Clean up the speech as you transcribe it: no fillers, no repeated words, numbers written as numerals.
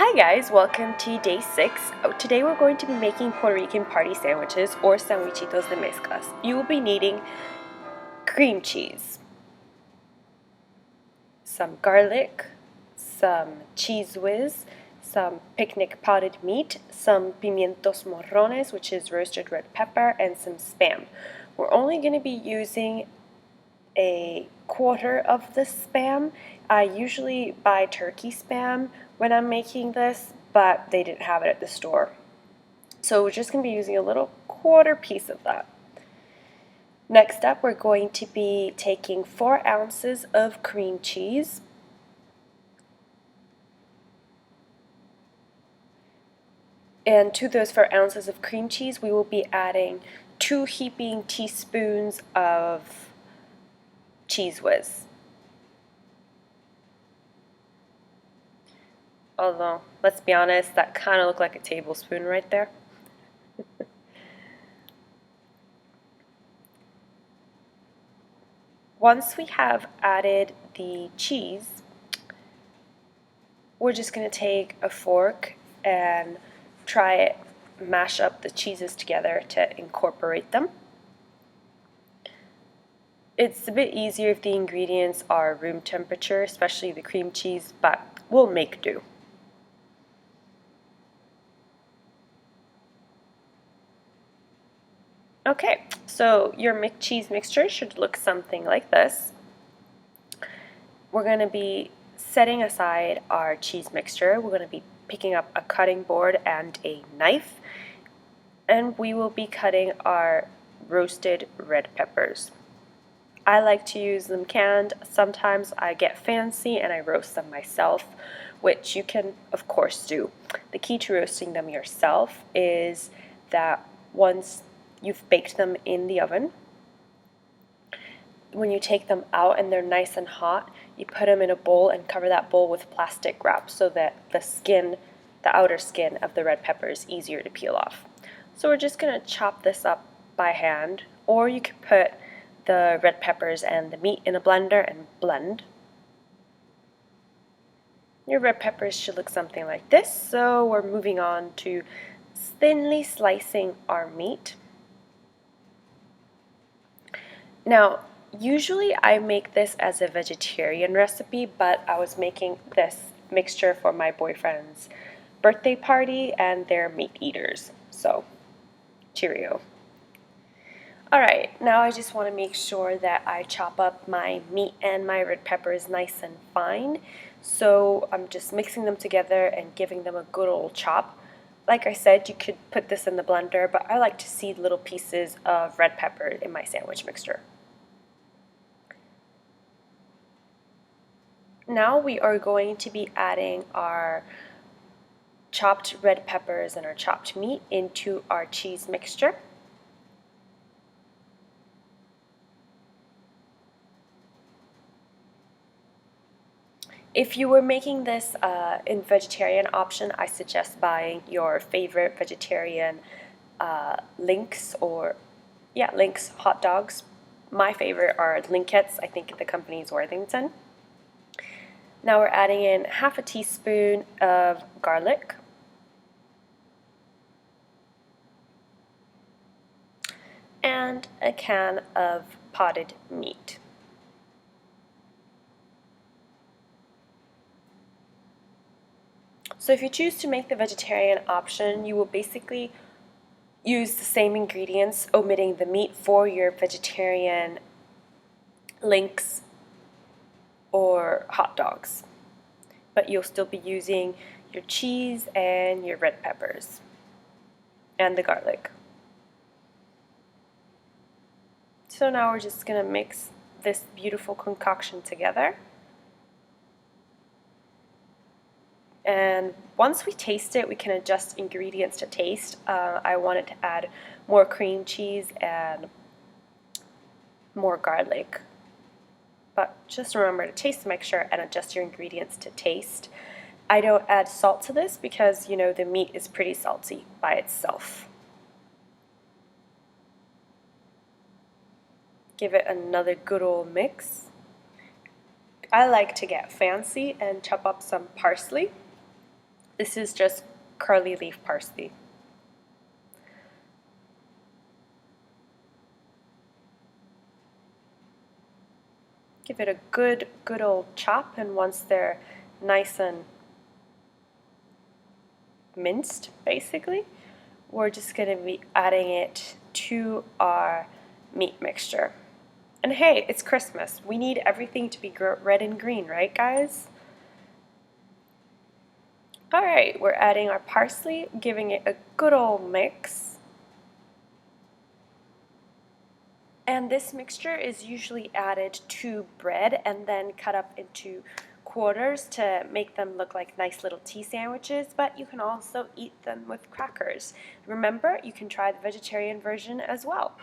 Hi guys, welcome to day 6. Today we're going to be making Puerto Rican party sandwiches or Sandwichitos de Mezcla. You will be needing cream cheese, some garlic, some cheese whiz, some picnic potted meat, some pimientos morrones, which is roasted red pepper, and some Spam. We're only going to be using a quarter of the Spam. I usually buy turkey Spam when I'm making this, but they didn't have it at the store. So we're just going to be using a little quarter piece of that. Next up, we're going to be taking 4 ounces of cream cheese, and to those 4 ounces of cream cheese, we will be adding 2 heaping teaspoons of cheese whiz. Although, let's be honest, that kind of looked like a tablespoon right there. Once we have added the cheese, we're just going to take a fork and mash up the cheeses together to incorporate them. It's a bit easier if the ingredients are room temperature, especially the cream cheese, but we'll make do. Okay, so your cheese mixture should look something like this. We're going to be setting aside our cheese mixture. We're going to be picking up a cutting board and a knife, and we will be cutting our roasted red peppers. I like to use them canned. Sometimes I get fancy and I roast them myself, which you can of course do. The key to roasting them yourself is that once you've baked them in the oven, when you take them out and they're nice and hot, you put them in a bowl and cover that bowl with plastic wrap so that the outer skin of the red pepper is easier to peel off. So we're just going to chop this up by hand, or you could put the red peppers and the meat in a blender and blend. Your red peppers should look something like this, so we're moving on to thinly slicing our meat. Now, usually I make this as a vegetarian recipe, but I was making this mixture for my boyfriend's birthday party and they're meat eaters, so cheerio. Alright, now I just want to make sure that I chop up my meat and my red peppers nice and fine. So I'm just mixing them together and giving them a good old chop. Like I said, you could put this in the blender, but I like to see little pieces of red pepper in my sandwich mixture. Now we are going to be adding our chopped red peppers and our chopped meat into our cheese mixture. If you were making this in vegetarian option, I suggest buying your favorite vegetarian Linketts Linketts hot dogs. My favorite are Linketts. I think the company is Worthington. Now we're adding in half a teaspoon of garlic, and a can of potted meat. So if you choose to make the vegetarian option, you will basically use the same ingredients, omitting the meat, for your vegetarian Linketts or hot dogs. But you'll still be using your cheese and your red peppers and the garlic. So now we're just going to mix this beautiful concoction together. And once we taste it, we can adjust ingredients to taste. I wanted to add more cream cheese and more garlic. But just remember to taste the mixture and adjust your ingredients to taste. I don't add salt to this because, you know, the meat is pretty salty by itself. Give it another good old mix. I like to get fancy and chop up some parsley. This is just curly leaf parsley. Give it a good old chop, and once they're nice and minced, basically, we're just going to be adding it to our meat mixture. And hey, it's Christmas. We need everything to be red and green, right, guys? All right, we're adding our parsley, giving it a good old mix. And this mixture is usually added to bread and then cut up into quarters to make them look like nice little tea sandwiches, but you can also eat them with crackers. Remember, you can try the vegetarian version as well.